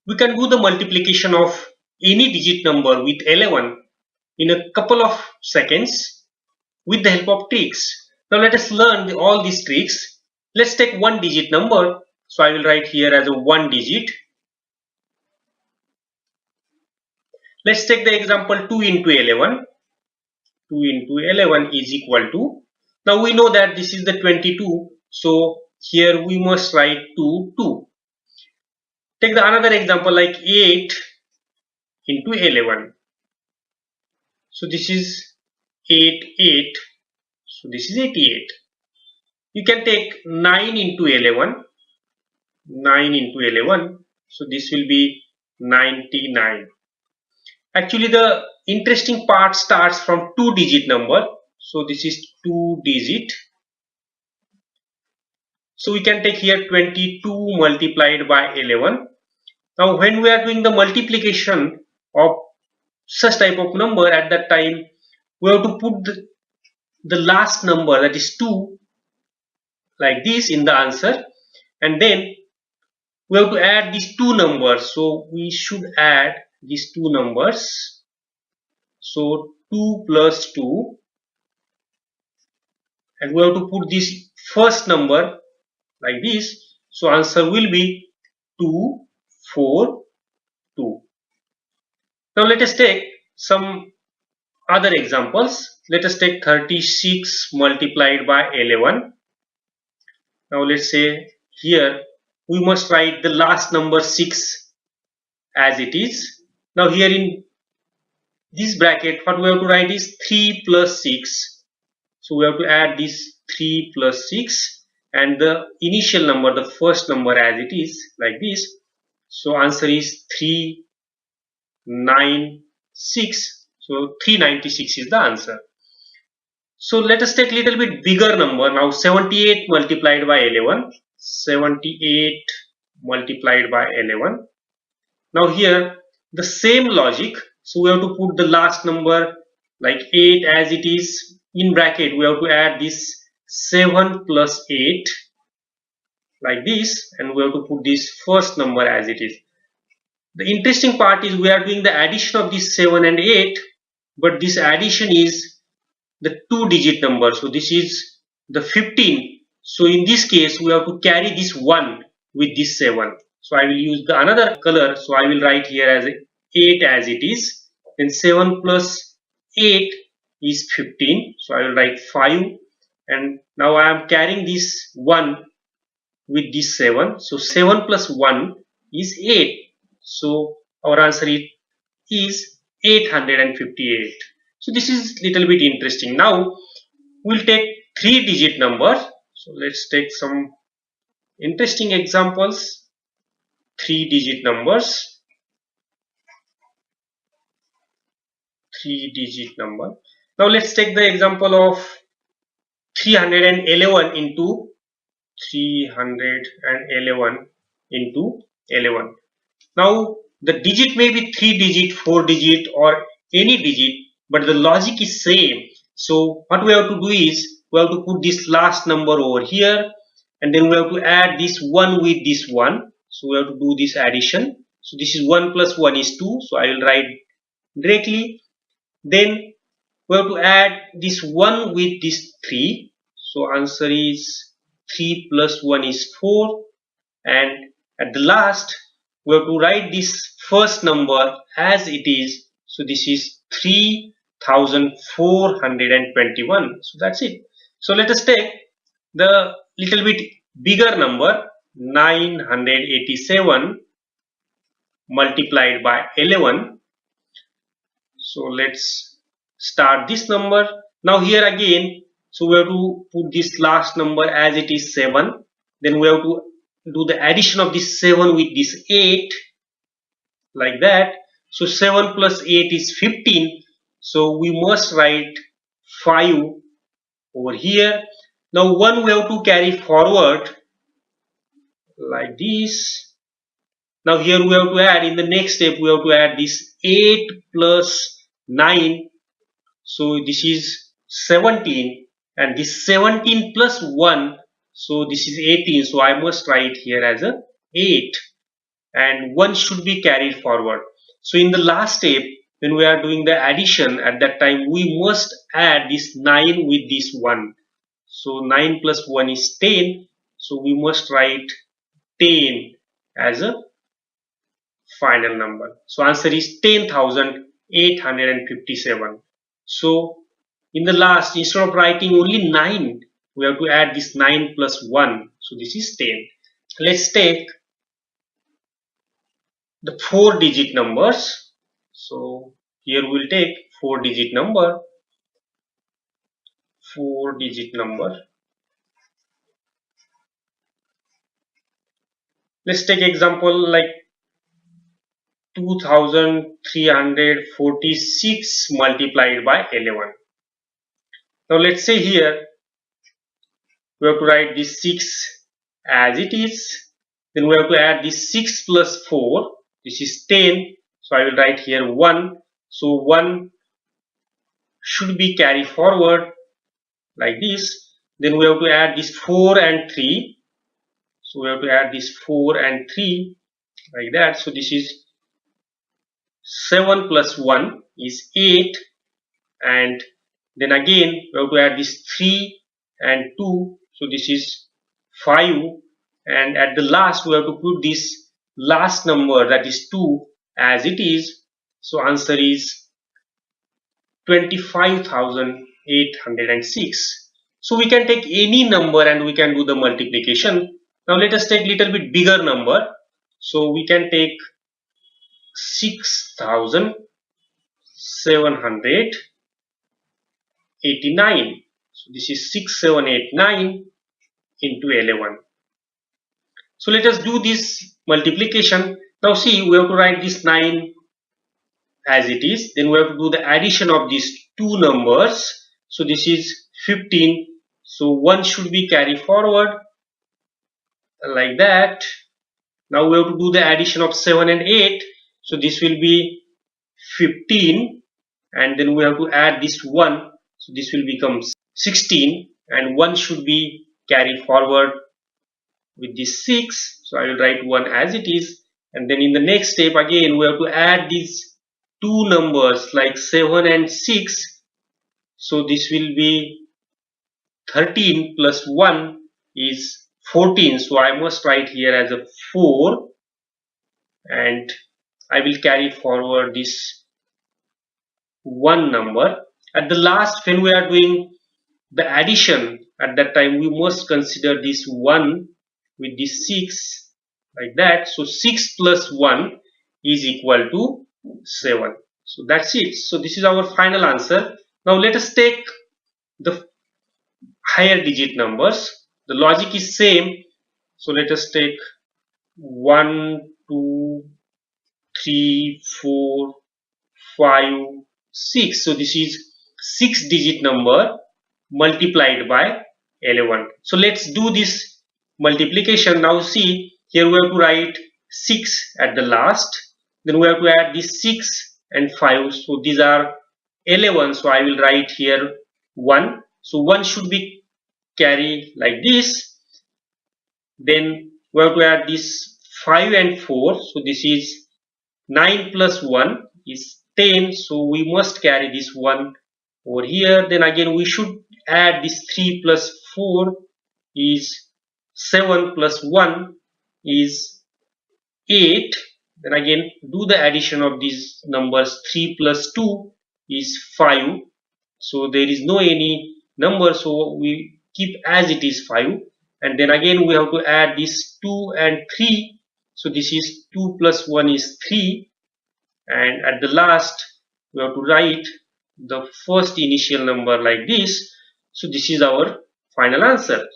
We can do the multiplication of any digit number with 11 in a couple of seconds with the help of tricks. Now let us learn all these tricks. Let's take one digit number. So I will write here as a one digit. Let's take the example 2 into 11. 2 into 11 is equal to, now we know that this is the 22, so here we must write 2. Take the another example like 8 into 11. So this is 8, so this is 88. You can take 9 into 11, so this will be 99. Actually, the interesting part starts from two-digit number. So this is two digit. So we can take here 22 multiplied by 11. Now when we are doing the multiplication of such type of number, at that time we have to put the last number, that is 2, like this in the answer, and then we have to add these two numbers. So we should add these two numbers. So 2 plus 2, and we have to put this first number like this. So answer will be 242. Now let us take some other examples. Let us take 36 multiplied by 11. Now let's say here we must write the last number 6 as it is. Now here in this bracket, what we have to write is 3 plus 6. So we have to add this 3 plus 6 and the initial number, the first number as it is, like this. So answer is 396. So 396 is the answer. So let us take a little bit bigger number. Now 78 multiplied by 11. 78 multiplied by 11. Now here the same logic. So we have to put the last number like 8 as it is. In bracket we have to add this 7 plus 8 like this, and we have to put this first number as it is. The interesting part is we are doing the addition of this 7 and 8, but this addition is the two-digit number. So this is the 15. So in this case we have to carry this 1 with this 7. So I will use the another color. So I will write here as 8 as it is. Then 7 plus 8 is 15. So I will write 5. And now I am carrying this 1 with this 7. So 7 plus 1 is 8. So our answer is 858. So this is little bit interesting. Now we'll take three-digit number. So let's take some interesting examples. Three-digit numbers. Three-digit number. Now let's take the example of 311 into 311 into 11. Now the digit may be 3-digit, 4-digit or any digit, but the logic is same. So what we have to do is we have to put this last number over here, and then we have to add this 1 with this 1. So we have to do this addition. So this is 1 plus 1 is 2. So I will write directly. Then we have to add this 1 with this 3. So answer is 3 plus 1 is 4. And at the last we have to write this first number as it is. So this is 3421. So that's it. So let us take the little bit bigger number, 987 multiplied by 11. So let's start this number. Now here again, so we have to put this last number as it is 7. Then we have to do the addition of this 7 with this 8 like that. So 7 plus 8 is 15. So we must write 5 over here. Now 1 we have to carry forward like this. Now here we have to add, in the next step we have to add this 8 plus 9. So this is 17, and this 17 plus 1, so this is 18. So I must write here as a 8. and 1 should be carried forward. So in the last step, when we are doing the addition, at that time we must add this 9 with this 1. So 9 plus 1 is 10. So we must write 10 as a final number. So answer is 10,857. So in the last, instead of writing only 9, we have to add this 9 plus 1. So this is 10. Let's take the 4-digit numbers. So here we'll take 4-digit number. 4-digit number. Let's take example like 2346 multiplied by 11. Now let's say here we have to write this 6 as it is. Then we have to add this 6 plus 4. This is 10. So I will write here 1. So 1 should be carried forward like this. Then we have to add this 4 and 3. So we have to add this 4 and 3 like that. So this is 7 plus 1 is 8. And then again we have to add this 3 and 2. So this is 5. And at the last we have to put this last number, that is 2, as it is. So answer is 25,806. So we can take any number and we can do the multiplication. Now let us take little bit bigger number. So we can take 6,789. So this is 6789 into 11. So let us do this multiplication. Now see, we have to write this 9 as it is. Then we have to do the addition of these two numbers. So this is 15. So 1 should be carried forward like that. Now we have to do the addition of 7 and 8. So this will be 15. And then we have to add this 1. So this will become 16. And 1 should be carried forward with this 6. So I will write 1 as it is. And then in the next step again we have to add these two numbers like 7 and 6. So this will be 13 plus 1 is 14. So I must write here as a 4. And I will carry forward this 1 number. At the last, when we are doing the addition, at that time we must consider this 1 with this 6 like that. So 6 plus 1 is equal to 7. So that's it. So this is our final answer. Now let us take the higher digit numbers. The logic is same. So let us take 1, 2, 3, 4, 5, 6. So this is 6-digit number multiplied by 11. So let's do this multiplication. Now see, here we have to write 6 at the last. Then we have to add this 6 and 5. So these are 11. So I will write here 1. So 1 should be carried like this. Then we have to add this 5 and 4. So this is 9 plus 1 is 10. So we must carry this 1 over here. Then again we should add this 3 plus 4 is 7 plus 1 is 8. Then again do the addition of these numbers. 3 plus 2 is 5. So there is no any number, so we keep as it is 5. And then again we have to add this 2 and 3. So this is 2 plus 1 is 3. And at the last we have to write the first initial number like this. So this is our final answer.